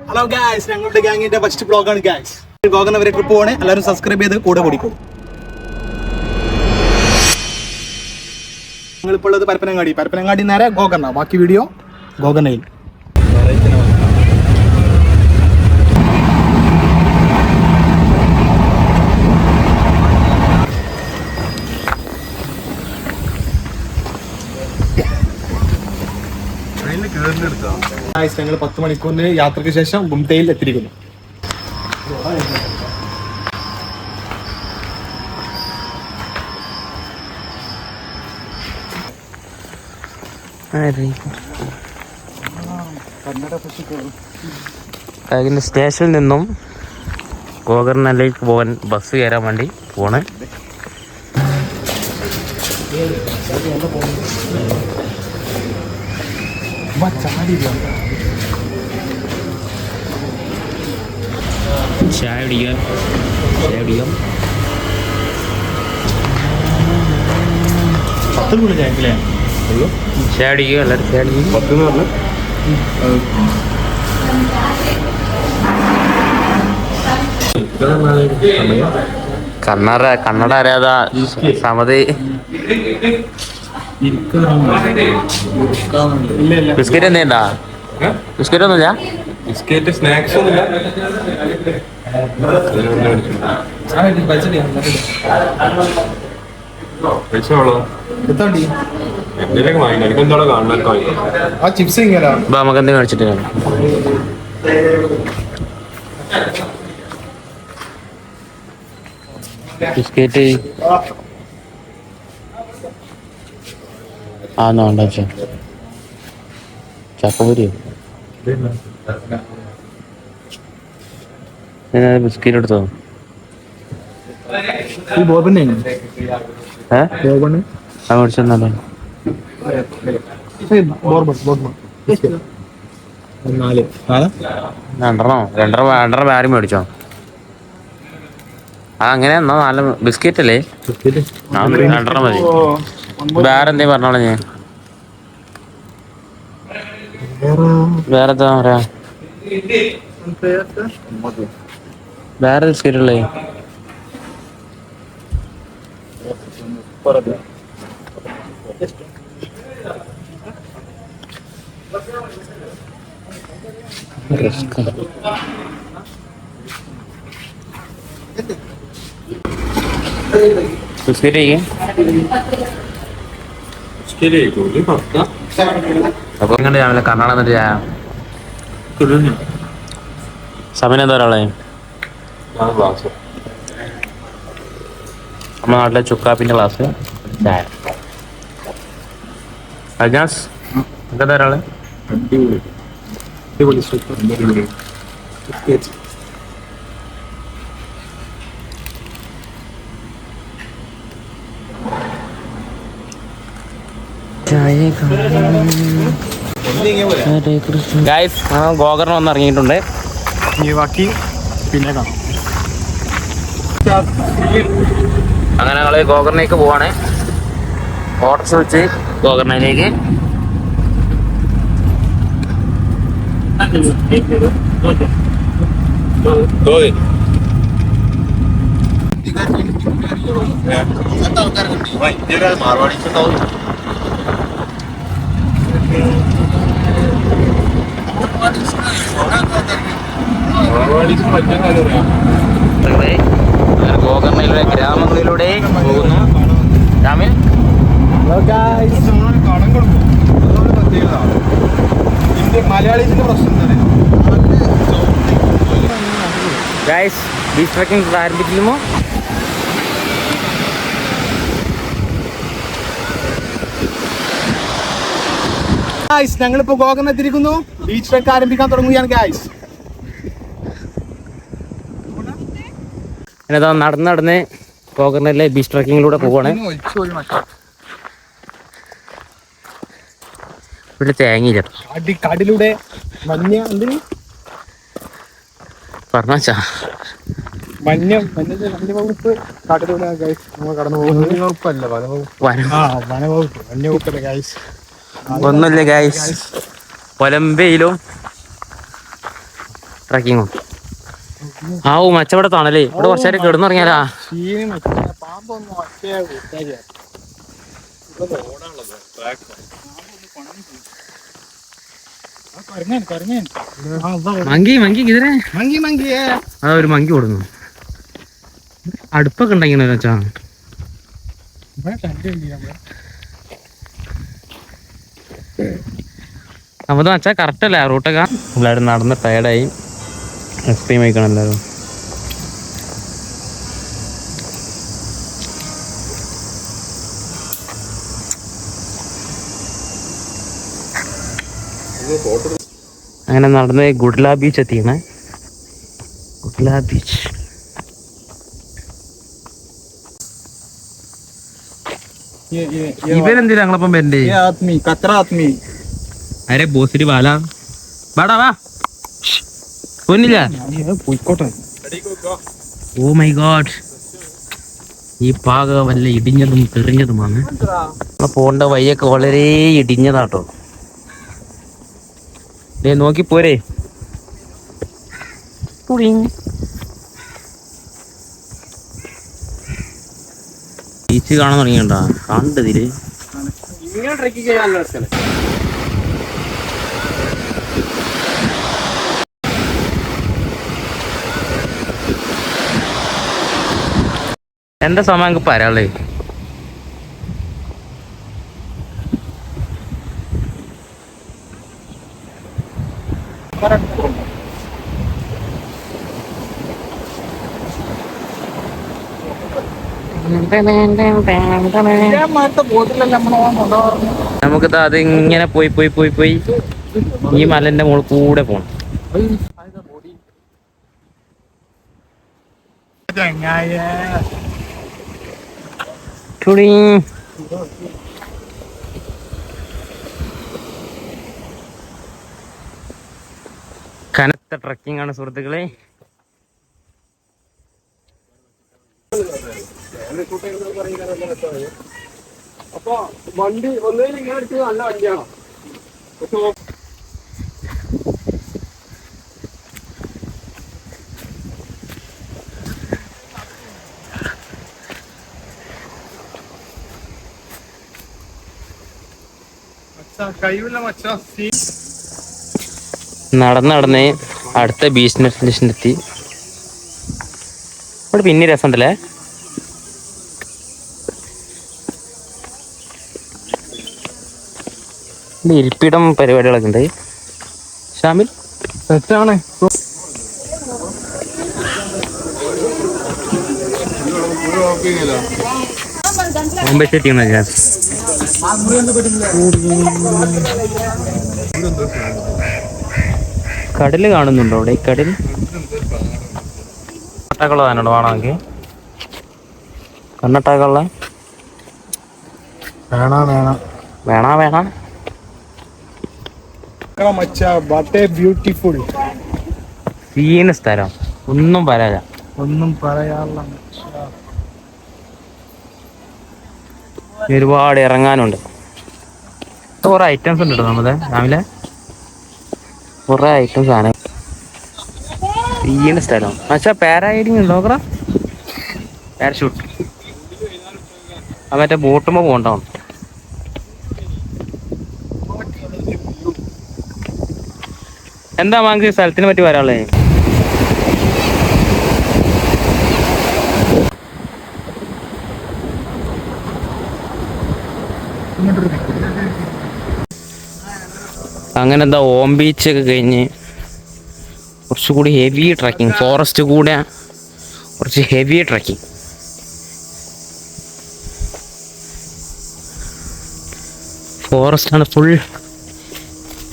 Hello guys, ഞങ്ങളുടെ ഗാങ്ങിന്റെ first ബ്ലോഗാണ് guys. Gokarna വരെ trip പോകണേ. എല്ലാവരും സബ്സ്ക്രൈബ് ചെയ്ത് കൂടെ കൂടിക്കോളൂ. ഞങ്ങളിപ്പോൾ ഉള്ളത് പരപ്പനങ്ങാടി നേരെ ഗോകർണ. ബാക്കി വീഡിയോ ഗോകർണയിൽ. ഞങ്ങൾ 10 മണിക്കൂറിന് യാത്രയ്ക്ക് ശേഷം ഗുംതയിൽ എത്തിയിരിക്കുന്നു. സ്റ്റേഷനിൽ നിന്നും ഗോകർണയിലേക്ക് പോകാൻ ബസ് കയറാൻ വേണ്ടി പോണേ. ചായ കുടിക്കാം. ചായ കുടിക്കുക. എല്ലാവരും ചായ കുടിക്കും. കന്നഡ അറിയാതാ സമതി. ബിസ്ക്കറ്റ് എന്തേണ്ടാ? ബിസ്ക്കറ്റ് ഒന്നുമില്ല. ബിസ്ക്കറ്റ് സ്നാക്സ് ഒന്നുമില്ല. നമുക്ക് എന്തെങ്കിലും കഴിച്ചിട്ട് ബിസ്ക്കറ്റ് ആന്നോ ഉണ്ടോ? ചക്കപ്പൊരിയോ? ബിസ്ക്കറ്റ് എടുത്തോ? മേടിച്ചെന്നല്ലേ? രണ്ടര ബാരി മേടിച്ചോ? അങ്ങനെ എന്നാ നല്ല ബിസ്ക്കറ്റ് അല്ലേ? രണ്ടെണ്ണം മതി. വേറെന്തേ പറഞ്ഞോളെ ഞാൻ. വേറെന്താ പറയാ? വേറെ ബിസ്ക്കറ്റ് ഉള്ളേ? ബിസ്ക്കറ്റ് അപ്പൊ ഇങ്ങനെ രാവിലെ കർണാടക എന്നിട്ട് ചായ സമയം എന്താ ഒരാളെ? നമ്മുടെ നാട്ടിലെ ചുക്കാപ്പിന്റെ ക്ലാസ് ചായ. അജാസ് എന്താ ഒരാളെ? ഗൈസ്, ഗോകർണ വന്ന് ഇറങ്ങിയിട്ടുണ്ട്. ബാക്കി പിന്നെ കാണാം. അങ്ങനെ ഞങ്ങള് ഗോകർണയിലേക്ക് പോവാണ്. ഓട്ടോറിക്ഷ വിളിച്ച് ഗോകർണയിലേക്ക്. ഗോകർണയിലൂടെ ഗ്രാമങ്ങളിലൂടെ പോകുന്നു. രാമിൽ ഗൈസ്, ബീച്ച് ട്രക്കിംഗ് ആരംഭിക്കുമോ? ഞങ്ങളിപ്പോ ഗോകർണ എത്തിയിരിക്കുന്നു. ബീച്ച് ട്രക്ക് ആരംഭിക്കാൻ തുടങ്ങുകയാണ് ഗൈസ്. നടന്ന് ഗോകർണയിലെ ബീച്ച് ട്രക്കിങ്ങിലൂടെ പോവാണ്. ഇവിടെ തേങ്ങയില്ല. കാടിലൂടെ മഞ്ഞ പറഞ്ഞാ വന്യവകുപ്പ് കാട്ടിലൂടെ നമ്മൾ കടന്നു പോകുന്നത്. വനവകുപ്പ് ഗൈസ്. ഒന്നുമില്ല ഗൈസ്, കൊലമ്പയിലും ട്രക്കിങ്ങും. ആവൂ മച്ചവിടെ തണലേ, ഇവിടെ കുറച്ചു നേരം കിടന്നുറങ്ങിയാലാ. മങ്കി മങ്കി ഇതിനെ ആ ഒരു മങ്കി കൊടുന്നു. അടുപ്പൊക്കെ ഉണ്ടായിങ്ങനെ വെച്ചാ അപ്പൊ വെച്ചാ കറക്റ്റ് അല്ലേ റൂട്ടൊക്കെ. എല്ലാവരും നടന്ന് ടയർഡായി എക്സ്ട്രീം ആയിക്കണം എല്ലാവരും. അങ്ങനെ നടന്ന് ഗുഡ്ല ബീച്ച് എത്തിക്കണേ. ഗുഡ്ല ബീച്ച് ഇവരെന്തിനാ ഞങ്ങളപ്പം വരണ്ടേ? അരെ ബോസിരി വാല വാടാ വാ പൊന്നില്ല. ഓ മൈ ഗോഡ്, ഈ പാക വല്ല ഇടിഞ്ഞതും തെറിഞ്ഞതുമാണ്. പോണ്ട വഴിയൊക്കെ വളരെ ഇടിഞ്ഞതാട്ടോ. നോക്കി പോരെ. ബീച്ച് കാണാൻ തുടങ്ങിയണ്ടാ കണ്ടതില്. എന്താ സമയം എനിക്ക് പറയാളേ. നമുക്കിത് അത് ഇങ്ങനെ പോയി പോയി പോയി പോയി ഈ മലന്റെ മുകളിൽ കൂടെ പോണം. കനത്ത ട്രക്കിംഗ് ആണ് സുഹൃത്തുക്കളെ. അപ്പൊ വണ്ടി ഒന്നേലും ഇങ്ങനെ എടുത്ത് നല്ല വണ്ടിയാണോ? നടന്ന് അടുത്ത ബീച്ച് ഡെസ്റ്റിനേഷനെത്തി. ഇവിടെ പിന്നെ രസമുണ്ടല്ലേ. ഇരിപ്പിടം പരിപാടികളൊക്കെ ഉണ്ട്. ഷാമിൽ സെറ്റാണ്. മുംബൈ സെറ്റിയാണ് ഞാൻ. കടല് കാണുന്നുണ്ടോ അവിടെ? ഈ കടൽ കണ്ണട്ടാക്കുള്ള താനോട് വേണമെങ്കിൽ കണ്ണട്ടാക്കുള്ള വേണ വേണ ബ്യൂട്ടിഫുൾ സീന സ്ഥലം. ഒന്നും പറയാ ഒരുപാട് ഇറങ്ങാനുണ്ട്. കുറെ ഐറ്റംസ് ഉണ്ട് കേട്ടോ. നമ്മുടെ രാവിലെ കുറെ ഐറ്റംസ് ആണ്. സീന സ്ഥലം. പക്ഷെ പാരാഗ്ലൈഡിങ് ഉണ്ടോ? പാരഷൂട്ട് മറ്റേ ബോട്ടുമ്പോ പോകണ്ടാവും. എന്താ മാങ്ക് സ്ഥലത്തിനെ പറ്റി പറയാനുള്ളേ? അങ്ങനെ എന്താ ഓം ബീച്ച് ഒക്കെ കഴിഞ്ഞ് കുറച്ചുകൂടി ഹെവി ട്രക്കിങ്, ഫോറസ്റ്റ് കൂടെ കുറച്ച് ഹെവി ട്രക്കിങ്. ഫോറസ്റ്റാണ്, ഫുൾ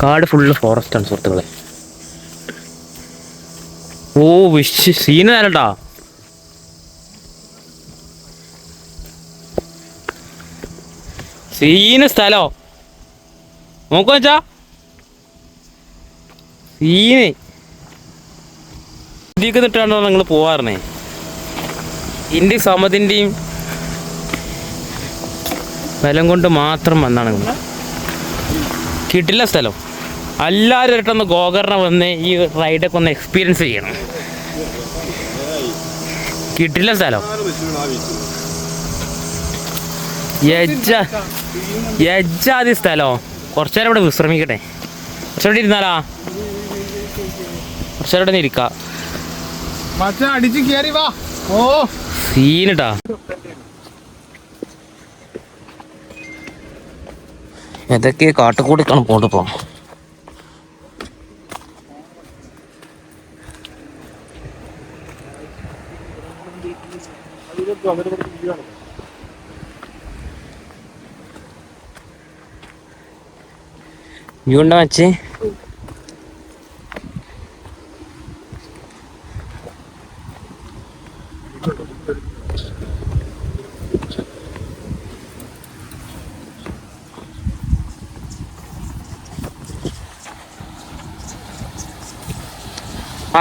കാട് ഫുള്ള് ഫോറസ്റ്റാണ് സുഹൃത്തുക്കളെ. ഓ സീന് തരട്ടാ. സീന് സ്ഥലോ നോക്കുക വെച്ചാ സീന്. ഇതിലേക്ക് നിട്ടാണോ നിങ്ങൾ പോവാറുന്നേ? ഇന്ത്യ സമതിൻ്റെയും ബലം കൊണ്ട് മാത്രം വന്നാണ് നിങ്ങൾ. കിട്ടില്ല സ്ഥലം. എല്ലാവരും ഒരിട്ടൊന്ന് ഗോകർണ വന്ന് ഈ റൈഡൊക്കെ ഒന്ന് എക്സ്പീരിയൻസ് ചെയ്യണം. കിട്ടില്ല സ്ഥലം. യജ്ജാതി സ്ഥലോ. കുറച്ചു നേരം ഇവിടെ വിശ്രമിക്കട്ടെ. കുറച്ചുകൂടെ ഇരുന്നാലാ? കുറച്ചുകൂടെ ഇരിക്കാം. അടിച്ച് കേറി വാ. ഓ സീനിട്ടാ. ഏതൊക്കെ കാട്ടുകൂടിക്കാണ് പോണ്ട് പോ. ഇണ്ട വെച്ച്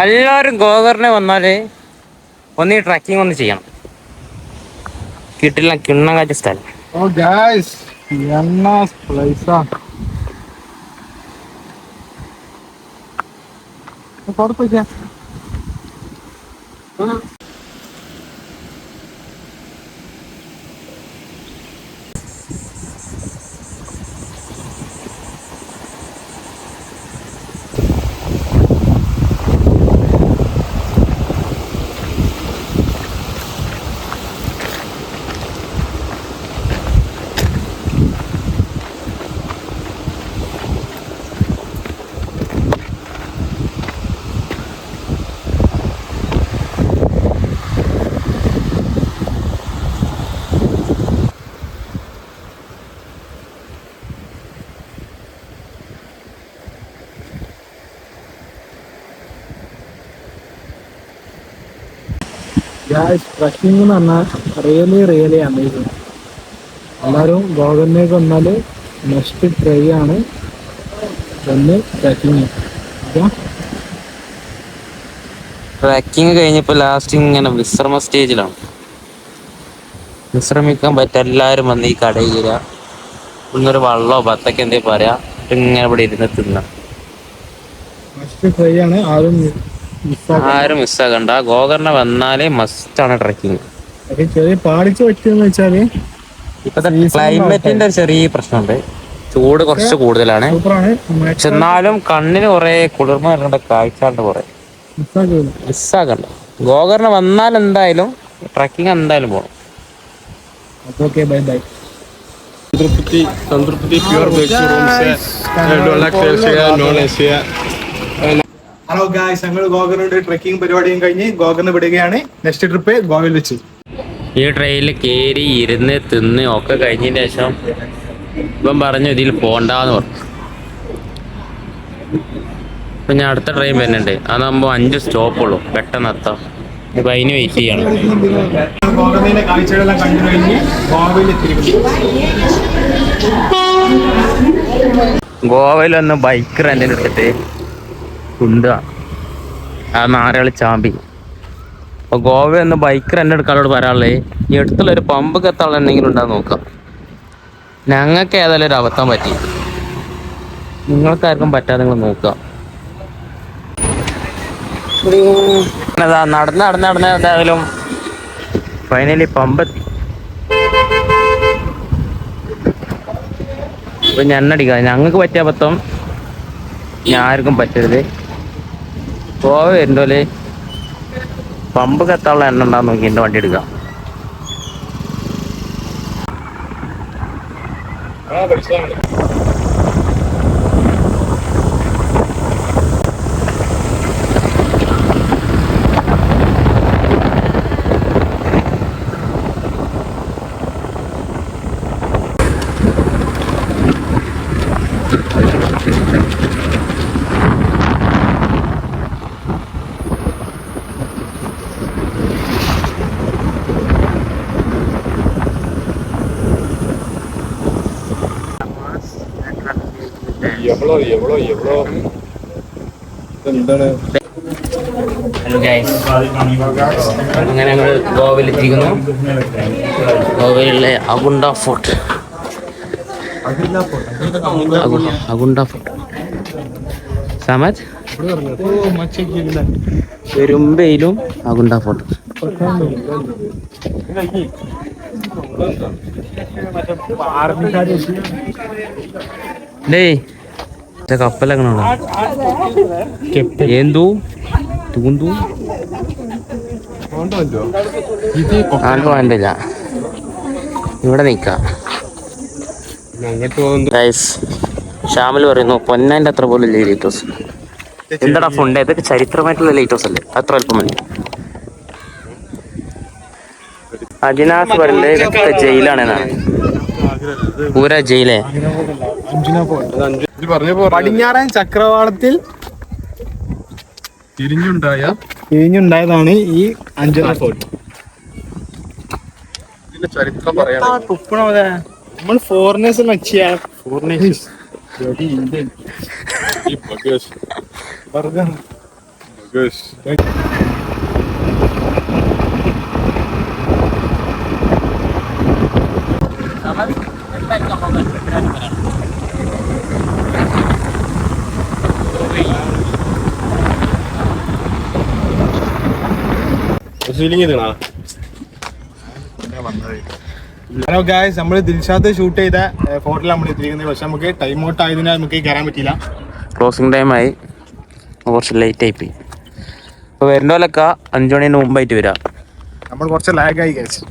എല്ലാവരും ഗോകർണ വന്നാല് ഒന്ന് ഈ ട്രക്കിംഗ് ഒന്ന് ചെയ്യണം. കിട്ടില്ല കിണ്ണം കാച്ച സ്ഥലം. ഓ ഗൈസ് എന്നാ പ്ലേസാ. കുഴപ്പമില്ല. ട്രക്കിംഗ് എന്ന് പറഞ്ഞാൽ റിയലി അമേസിങ്. എല്ലാവരും ഗോകർണേക്ക് വന്നാൽ നെക്സ്റ്റ് ട്രൈ ആണ് ഒന്ന് ട്രക്കിങ്. ട്രക്കിങ് കഴിഞ്ഞപ്പോൾ ലാസ്റ്റ് ഇങ്ങനെ വിശ്രമ സ്റ്റേജിലാണ്. വിശ്രമിക്കാൻ പറ്റുക എല്ലാവരും വന്ന് ഈ കടയിൽ കയറുക, ഇന്നൊരു വള്ളമോ ബത്തൊക്കെ എന്തെങ്കിലും പറയാ, ഇങ്ങനെ ഇവിടെ ഇരുന്ന് തിന്നാം. നെക്സ്റ്റ് ട്രൈ ആണ്. ആരും മിസ്സാക്കണ്ട. ഗോകർണ വന്നാലേ മസ്റ്റാണ് ട്രക്കിങ്. ചെറിയ പാടിച്ച് പറ്റുമെന്ന് വെച്ചാല് ഇപ്പത്തെ ക്ലൈമറ്റിന്റെ ഒരു ചെറിയ പ്രശ്നമുണ്ട്. ചൂട് കുറച്ച് കൂടുതലാണ്. പക്ഷെ എന്നാലും കണ്ണിന് കുറെ കുളിർമ വരേണ്ട കാഴ്ചകളുണ്ട് കുറെ. മിസ്സാക്കണ്ട. ഗോകർണ വന്നാൽ എന്തായാലും ട്രക്കിംഗ് എന്തായാലും പോകണം. Bye bye. संतृप्ति प्योर वेज रूम से डोलक तेल से नॉन एसी. ഹലോ ഗായ്സ്, ഞങ്ങൾ ഗോകർണയുടെ ട്രക്കിംഗ് പരിപാടിയും കഴിഞ്ഞ് ഗോകർണ വിടുകയാണ്. നെക്സ്റ്റ് ട്രിപ്പ് ഗോവയിൽ വെച്ച്. ഈ ട്രെയിനിൽ കയറി ഇരുന്ന് തിന്ന് ഒക്കെ കഴിഞ്ഞതിന് ശേഷം ഇപ്പം പറഞ്ഞു ഇതിൽ പോണ്ടാന്ന് പറഞ്ഞു. ഇപ്പം ഞാൻ അടുത്ത ട്രെയിൻ വരുന്നുണ്ട്. അതാകുമ്പോൾ 5 സ്റ്റോപ്പുള്ളൂ, പെട്ടെന്ന് എത്താം. ഇപ്പം അതിന് വെയിറ്റ് ചെയ്യണം. ഗോകർണയിലെ കാഴ്ചകളെല്ലാം കണ്ടു കഴിഞ്ഞ് ഗോവയിൽ ഗോവയിലൊന്ന് ബൈക്ക് റെന്റിന് എടുത്തിട്ട് കുണ്ടുക ആ നാരകളി ചാമ്പി. അപ്പോൾ ഗോവയിൽ ഒന്ന് ബൈക്ക് റെന്റ് എടുക്കാനോട് പറയാനുള്ളത്, ഈ അടുത്തുള്ള ഒരു പമ്പ് കത്താളം എന്തെങ്കിലും ഉണ്ടാകും നോക്കാം. ഞങ്ങൾക്ക് ഏതായാലും ഒരു അബദ്ധം പറ്റി, നിങ്ങൾക്കാർക്കും പറ്റാതെ നിങ്ങൾ നോക്കുക. നടന്ന് എന്തായാലും ഫൈനലി പമ്പെത്തി. ഇപ്പൊ ഞണ്ണടിക്കാം. ഞങ്ങൾക്ക് പറ്റിയ അബദ്ധം ഞാൻ ആർക്കും പറ്റരുത്. ഗോവ വരുന്നോല് പമ്പ് കത്താനുള്ള എണ്ണ ഉണ്ടാകും നോക്കി എൻ്റെ വണ്ടി എടുക്കാം. അങ്ങനെ ഞങ്ങൾ ഗോവയിലെത്തിക്കുന്നു. ഗോവയിലെ അഗുണ്ട ഫോർട്ട്. സമജ് ഓ മച്ചക്കില്ല പെരുമ്പയിലും ആകുണ്ട ഫോട്ടോ ഡേയ് കപ്പലൊക്കെ എന്തു തൂന്തു ആണ്ട് വേണ്ടില്ല ഇവിടെ നിക്കാം ഷാമിൽ പറയുന്നു പൊന്നാൻ്റെ അത്ര പോലും ഇല്ലേ ലൈറ്റ് ഹൗസ്. എന്താടാ ഫുണ്ട് ഇതൊക്കെ ചരിത്രമായിട്ടുള്ള ലൈറ്റ് ഹൗസ് അല്ലേ? അത്ര അല്പം മതി. അജിനാസ് പറയുന്നത് ഇതൊക്കെ ജയിലാണെന്നാണ്. പൂര ജയിലേ പടിഞ്ഞാറൻ ചക്രവാളത്തിൽ തിരിഞ്ഞുണ്ടായതാണ് ഈ അഞ്ജന ഫോർട്ട്. ചരിത്രം പറയാം. നമ്മൾ ഫോറിനേഴ്സ് മച്ചിയാണ്. ഫോറിനേഴ്സ് ഹലോ ഗായ്സ്, നമ്മൾ ദിൽഷാദ് ഷൂട്ട് ചെയ്ത ഫോട്ടോയിൽ നമ്മൾ എത്തിയിരിക്കുന്നത്. പക്ഷെ നമുക്ക് ടൈം ഔട്ട് ആയതിനാൽ നമുക്ക് കയറാൻ പറ്റിയില്ല. ക്ലോസിംഗ് ടൈമായി, കുറച്ച് ലേറ്റ് ആയിപ്പോയി. അപ്പോൾ വരുന്നോലൊക്കെ 5 മണിന് മുമ്പായിട്ട് വരാം. നമ്മൾ കുറച്ച് ലാഗായി ഗൈസ്.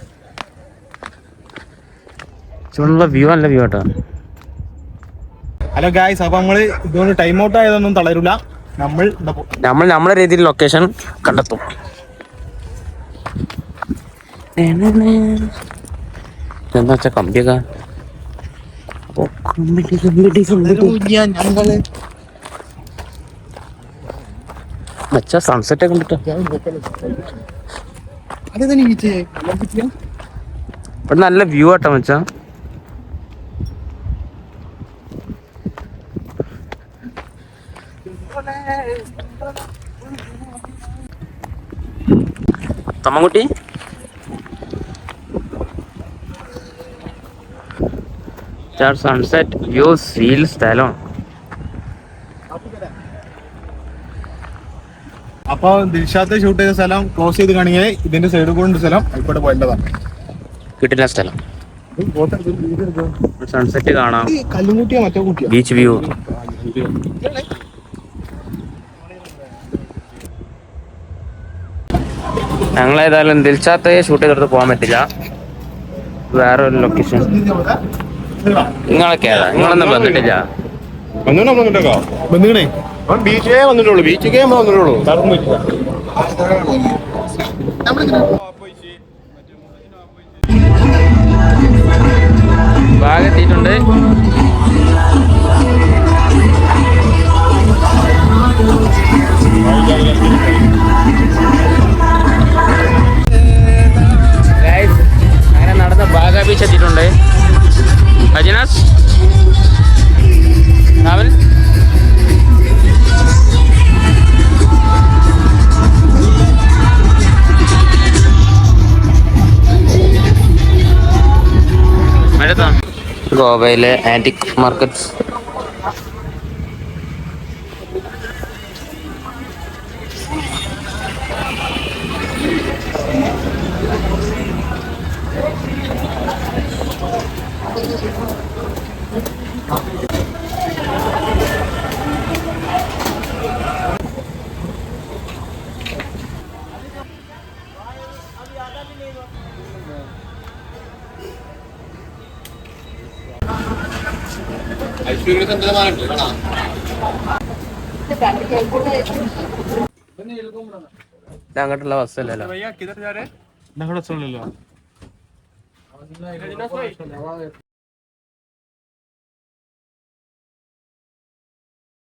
ചുവന്നുള്ള വ്യൂ നല്ല വ്യൂ കേട്ടോ. ഹലോ ഗായ്സ്, അപ്പോൾ നമ്മൾ ഇതുകൊണ്ട് ടൈം ഔട്ട് ആയതൊന്നും തളരില്ല. നമ്മൾ നമ്മളെ രീതിയിൽ ലൊക്കേഷൻ കണ്ടെത്തും. എന്താ വെച്ചാ കമ്പിയൊക്കെ മച്ചാ സൺസെറ്റ് ഒക്കെ കണ്ടിട്ടോ. ഇവിടെ നല്ല വ്യൂ ആട്ടോ മച്ചാ. തമ്മൻകുട്ടി സൺസെറ്റ് വ്യൂ സീൽ സ്ഥലമാണ്. അപ്പൊ ദിൽഷാദ് ഷൂട്ട് ചെയ്ത സ്ഥലം ക്ലോസ് ചെയ്ത് കാണിങ്ങനെ ഇതിന്റെ സൈഡ് കൊണ്ട് സ്ഥലം ഇവിടെ പോയേണ്ടതാണ്. കിട്ടില്ല സ്ഥലം. സൺസെറ്റ് കാണാം, കല്ലും കൂട്ടിയാ മറ്റേ കൂട്ടിയാ ബീച്ച് വ്യൂ. ഞങ്ങളേതായാലും ദിൽഷാദ് ഷൂട്ട് ചെയ്തെടുത്ത് പോകാൻ പറ്റില്ല. വേറെ ഒരു ലൊക്കേഷൻ. നിങ്ങളൊക്കെ ഏതാ? നിങ്ങളൊന്നും വന്നിട്ടില്ല. ബന്ധുക്കണേ ബീച്ചേ വന്നിട്ടുള്ളൂ. ബീച്ചിക്കേ വന്നിട്ടുള്ളൂ. ഭാഗെത്തിയിട്ടുണ്ട്. അങ്ങനെ നടന്ന ബാഗ ബീച്ച് എത്തിയിട്ടുണ്ട്. അജിനാസ് രാവൽ ഗോവയിലെ ആന്റിക് മാർക്കറ്റ്സ്. അങ്ങോട്ടുള്ള ബസ്സല്ലല്ലോ.